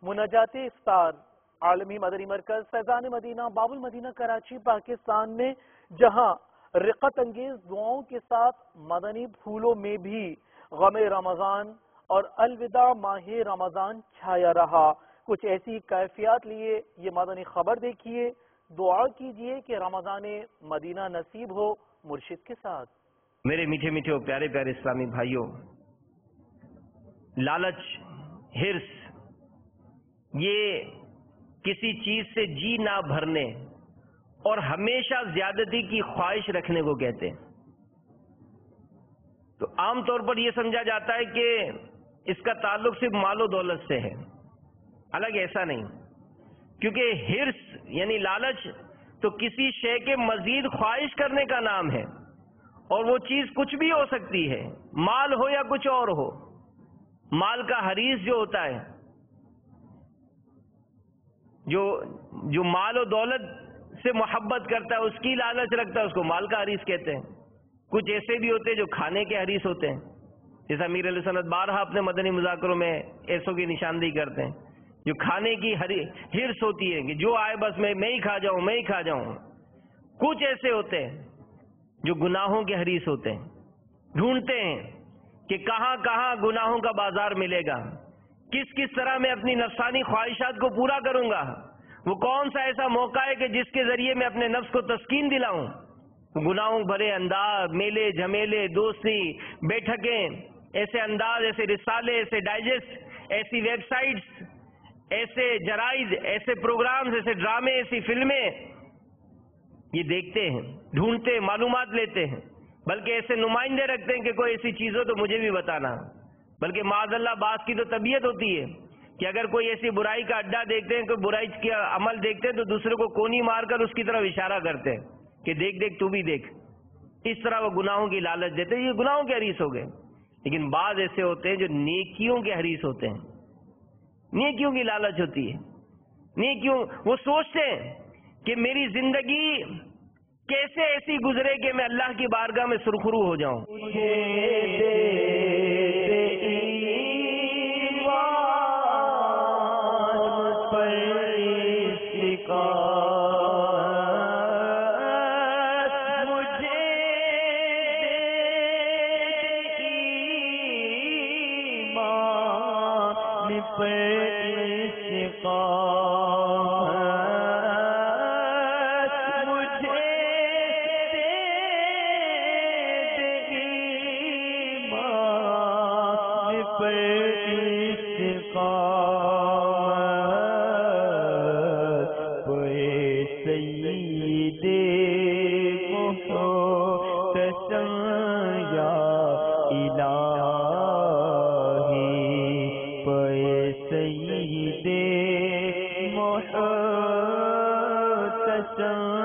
مناجات افطار عالمی مدنی مرکز فیضان مدینہ باب المدینہ کراچی پاکستان میں جہاں رقت انگیز دعاؤں کے ساتھ مدنی پھولوں میں بھی غم رمضان اور الوداع ماہ رمضان چھایا رہا۔ کچھ ایسی کیفیات لیے یہ مدنی خبر دیکھیے، دعا کیجئے کہ رمضان مدینہ نصیب ہو مرشد کے ساتھ۔ میرے میٹھے میٹھے اور پیارے پیارے اسلامی بھائیوں، لالچ، ہرس، یہ کسی چیز سے جی نہ بھرنے اور ہمیشہ زیادتی کی خواہش رکھنے کو کہتے ہیں۔ تو عام طور پر یہ سمجھا جاتا ہے کہ اس کا تعلق صرف مال و دولت سے ہے، حالانکہ ایسا نہیں، کیونکہ ہرس یعنی لالچ تو کسی شے کے مزید خواہش کرنے کا نام ہے، اور وہ چیز کچھ بھی ہو سکتی ہے، مال ہو یا کچھ اور ہو۔ مال کا حریص جو ہوتا ہے، جو مال و دولت سے محبت کرتا ہے، اس کی لالچ رکھتا ہے، اس کو مال کا حریص کہتے ہیں۔ کچھ ایسے بھی ہوتے ہیں جو کھانے کے حریص ہوتے ہیں، جیسا امیر علیہ سنت بارہا اپنے مدنی مذاکروں میں ایسوں کی نشاندہی کرتے ہیں، جو کھانے کی ہرس ہوتی ہے کہ جو آئے بس میں ہی کھا جاؤں، میں ہی کھا جاؤں۔ کچھ ایسے ہوتے ہیں جو گناہوں کے حریص ہوتے ہیں، ڈھونڈتے ہیں کہ کہاں کہاں گناہوں کا بازار ملے گا، کس طرح میں اپنی نفسانی خواہشات کو پورا کروں گا، وہ کون سا ایسا موقع ہے کہ جس کے ذریعے میں اپنے نفس کو تسکین دلاؤں۔ گناہوں بھرے انداز، میلے جھمیلے، دوستی، بیٹھکیں، ایسے انداز، ایسے رسالے، ایسے ڈائجسٹ، ایسی ویب سائٹس، ایسے جرائد، ایسے پروگرامز، ایسے ڈرامے، ایسی فلمیں، یہ دیکھتے ہیں، ڈھونڈتے ہیں، معلومات لیتے ہیں، بلکہ ایسے نمائندے رکھتے ہیں کہ کوئی ایسی چیز ہو تو مجھے بھی بتانا۔ بلکہ معاذ اللہ بعض کی تو طبیعت ہوتی ہے کہ اگر کوئی ایسی برائی کا اڈا دیکھتے ہیں، کوئی برائی کا عمل دیکھتے ہیں تو دوسرے کو کونی مار کر اس کی طرف اشارہ کرتے ہیں کہ دیکھ دیکھ تو بھی دیکھ۔ اس طرح وہ گناہوں کی لالچ دیتے ہیں، یہ گناہوں کے حریص ہو گئے۔ لیکن بعض ایسے ہوتے ہیں جو نیکیوں کے حریص ہوتے ہیں، نیکیوں کی لالچ ہوتی ہے، نیکیوں، وہ سوچتے ہیں کہ میری زندگی کیسے ایسی گزرے کہ میں اللہ کی بارگاہ میں سرخرو ہو جاؤں۔ سید محتشم